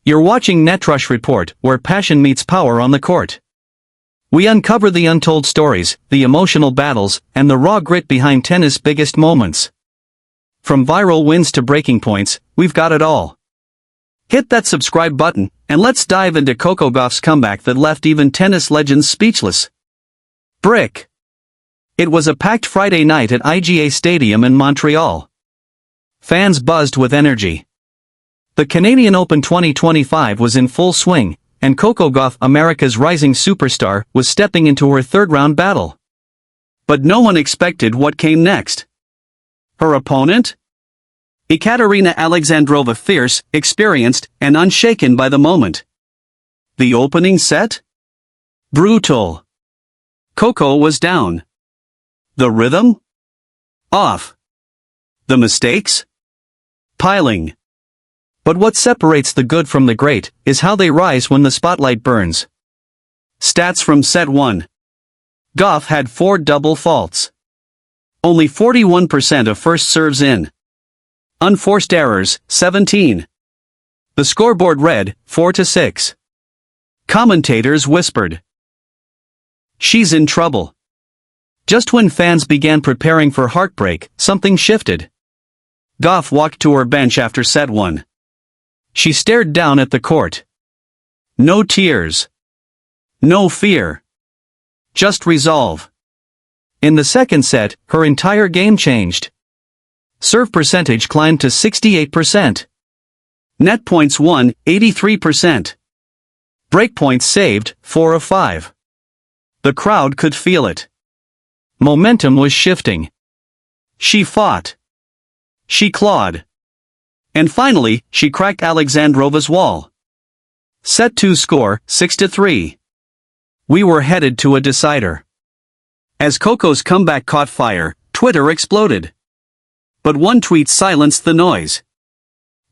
You're watching NETRUSH Report, where passion meets power on the court. We uncover the untold stories, the emotional battles, and the raw grit behind tennis' biggest moments. From viral wins to breaking points, we've got it all. Hit that subscribe button, and let's dive into Coco Gauff's comeback that left even tennis legends speechless. Brick. It was a packed Friday night at IGA Stadium in Montreal. Fans buzzed with energy. The Canadian Open 2025 was in full swing, and Coco Gauff, America's rising superstar, was stepping into her third-round battle. But no one expected what came next. Her opponent? Ekaterina Alexandrova, fierce, experienced, and unshaken by the moment. The opening set? Brutal. Coco was down. The rhythm? Off. The mistakes? Piling. But what separates the good from the great is how they rise when the spotlight burns. Stats from set 1. Gauff had 4 double faults. Only 41% of first serves in. Unforced errors, 17. The scoreboard read, 4-6. Commentators whispered, "She's in trouble." Just when fans began preparing for heartbreak, something shifted. Gauff walked to her bench after set 1. She stared down at the court. No tears. No fear. Just resolve. In the second set, her entire game changed. Serve percentage climbed to 68%. Net points won, 83%. Break points saved, 4 of 5. The crowd could feel it. Momentum was shifting. She fought. She clawed. And finally, she cracked Alexandrova's wall. Set 2 score, 6-3. We were headed to a decider. As Coco's comeback caught fire, Twitter exploded. But one tweet silenced the noise.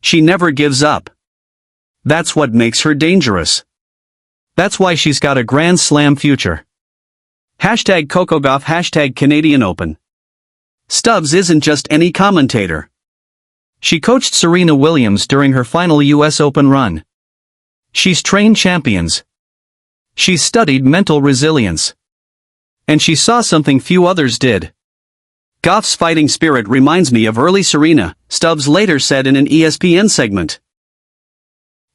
She never gives up. That's what makes her dangerous. That's why she's got a Grand Slam future. Hashtag Coco Gauff, hashtag Canadian Open. Stubbs isn't just any commentator. She coached Serena Williams during her final US Open run. She's trained champions. She's studied mental resilience. And she saw something few others did. Gauff's fighting spirit reminds me of early Serena, Stubbs later said in an ESPN segment.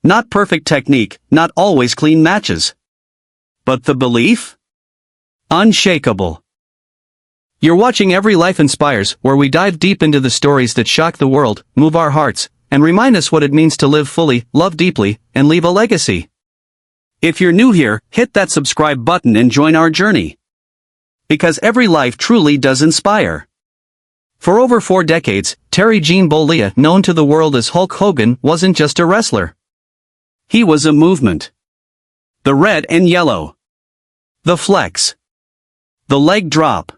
Not perfect technique, not always clean matches. But the belief? Unshakable. You're watching Every Life Inspires, where we dive deep into the stories that shock the world, move our hearts, and remind us what it means to live fully, love deeply, and leave a legacy. If you're new here, hit that subscribe button and join our journey. Because every life truly does inspire. For over 4 decades, Terry Gene Bollea, known to the world as Hulk Hogan, wasn't just a wrestler. He was a movement. The red and yellow. The flex. The leg drop.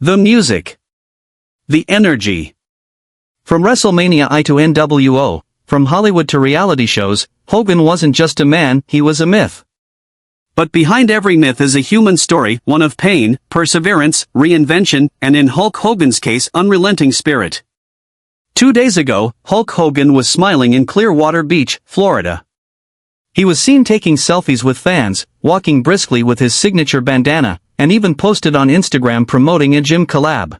The music. The energy. From WrestleMania I to NWO, from Hollywood to reality shows, Hogan wasn't just a man, he was a myth. But behind every myth is a human story, one of pain, perseverance, reinvention, and in Hulk Hogan's case, unrelenting spirit. 2 days ago, Hulk Hogan was smiling in Clearwater Beach, Florida. He was seen taking selfies with fans, walking briskly with his signature bandana, and even posted on Instagram promoting a gym collab.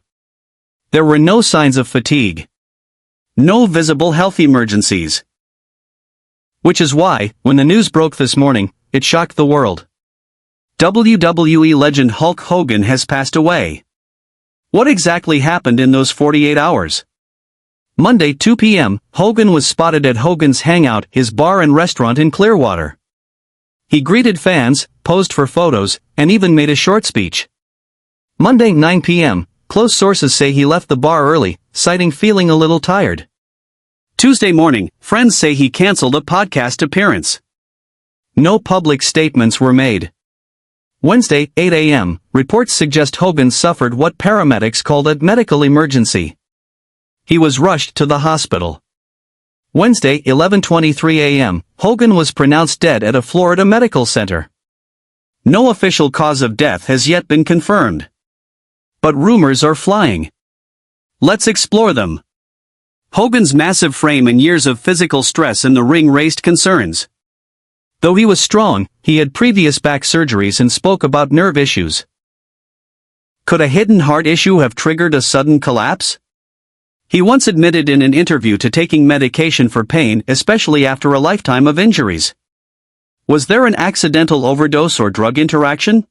There were no signs of fatigue. No visible health emergencies. Which is why, when the news broke this morning, it shocked the world. WWE legend Hulk Hogan has passed away. What exactly happened in those 48 hours? Monday 2 p.m., Hogan was spotted at Hogan's Hangout, his bar and restaurant in Clearwater. He greeted fans, posed for photos, and even made a short speech. Monday 9 p.m., close sources say he left the bar early, citing feeling a little tired. Tuesday morning, friends say he canceled a podcast appearance. No public statements were made. Wednesday 8 a.m., reports suggest Hogan suffered what paramedics called a medical emergency. He was rushed to the hospital. Wednesday 11:23 a.m., Hogan was pronounced dead at a Florida medical center. No official cause of death has yet been confirmed. But rumors are flying. Let's explore them. Hogan's massive frame and years of physical stress in the ring raised concerns. Though he was strong, he had previous back surgeries and spoke about nerve issues. Could a hidden heart issue have triggered a sudden collapse? He once admitted in an interview to taking medication for pain, especially after a lifetime of injuries. Was there an accidental overdose or drug interaction?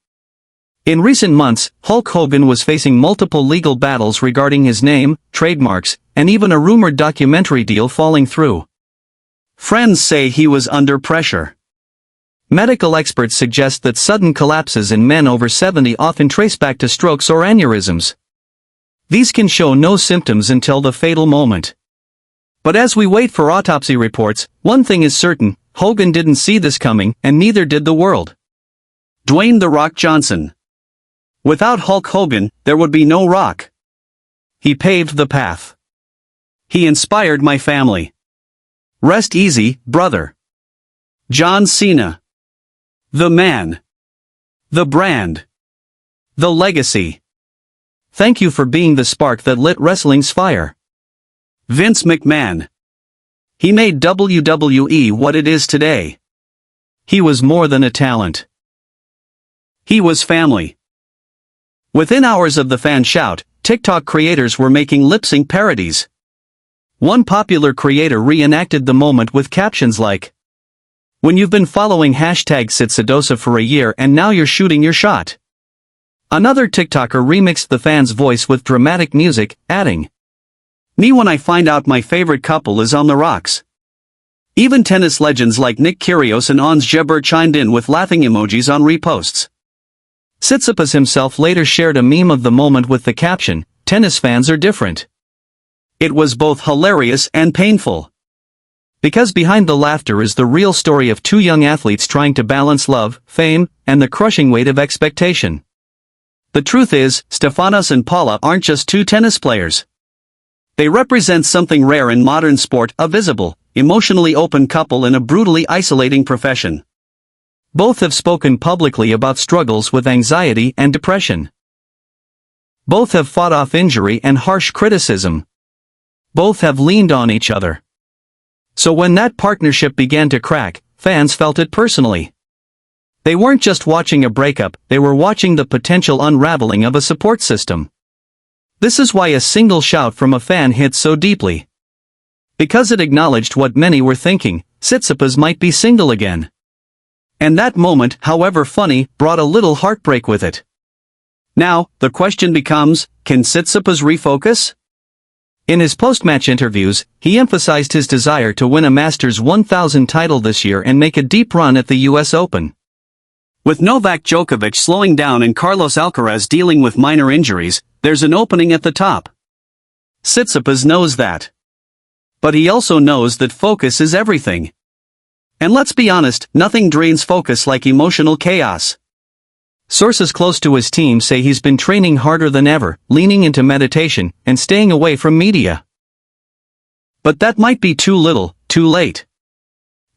In recent months, Hulk Hogan was facing multiple legal battles regarding his name, trademarks, and even a rumored documentary deal falling through. Friends say he was under pressure. Medical experts suggest that sudden collapses in men over 70 often trace back to strokes or aneurysms. These can show no symptoms until the fatal moment. But as we wait for autopsy reports, one thing is certain: Hogan didn't see this coming, and neither did the world. Dwayne "The Rock" Johnson. Without Hulk Hogan, there would be no Rock. He paved the path. He inspired my family. Rest easy, brother. John Cena. The man. The brand. The legacy. Thank you for being the spark that lit wrestling's fire. Vince McMahon. He made WWE what it is today. He was more than a talent. He was family. Within hours of the fan shout, TikTok creators were making lip-sync parodies. One popular creator reenacted the moment with captions like, "When you've been following #SitSadosa for a year and now you're shooting your shot." Another TikToker remixed the fan's voice with dramatic music, adding, "Me when I find out my favorite couple is on the rocks." Even tennis legends like Nick Kyrgios and Ons Jabeur chimed in with laughing emojis on reposts. Tsitsipas himself later shared a meme of the moment with the caption, "Tennis fans are different." It was both hilarious and painful. Because behind the laughter is the real story of two young athletes trying to balance love, fame, and the crushing weight of expectation. The truth is, Stefanos and Paula aren't just two tennis players. They represent something rare in modern sport: a visible, emotionally open couple in a brutally isolating profession. Both have spoken publicly about struggles with anxiety and depression. Both have fought off injury and harsh criticism. Both have leaned on each other. So when that partnership began to crack, fans felt it personally. They weren't just watching a breakup, they were watching the potential unraveling of a support system. This is why a single shout from a fan hit so deeply. Because it acknowledged what many were thinking: Tsitsipas might be single again. And that moment, however funny, brought a little heartbreak with it. Now, the question becomes, can Tsitsipas refocus? In his post-match interviews, he emphasized his desire to win a Masters 1000 title this year and make a deep run at the US Open. With Novak Djokovic slowing down and Carlos Alcaraz dealing with minor injuries, there's an opening at the top. Tsitsipas knows that. But he also knows that focus is everything. And let's be honest, nothing drains focus like emotional chaos. Sources close to his team say he's been training harder than ever, leaning into meditation, and staying away from media. But that might be too little, too late.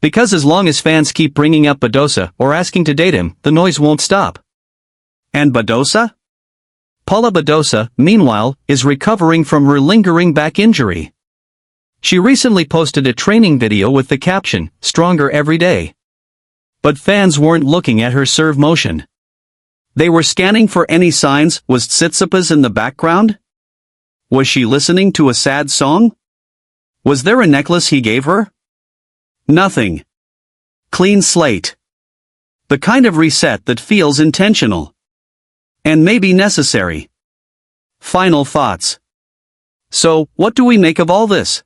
Because as long as fans keep bringing up Badosa or asking to date him, the noise won't stop. And Badosa? Paula Badosa, meanwhile, is recovering from her lingering back injury. She recently posted a training video with the caption, "Stronger every day." But fans weren't looking at her serve motion. They were scanning for any signs. Was Tsitsipas in the background? Was she listening to a sad song? Was there a necklace he gave her? Nothing. Clean slate. The kind of reset that feels intentional. And maybe necessary. Final thoughts. So, what do we make of all this?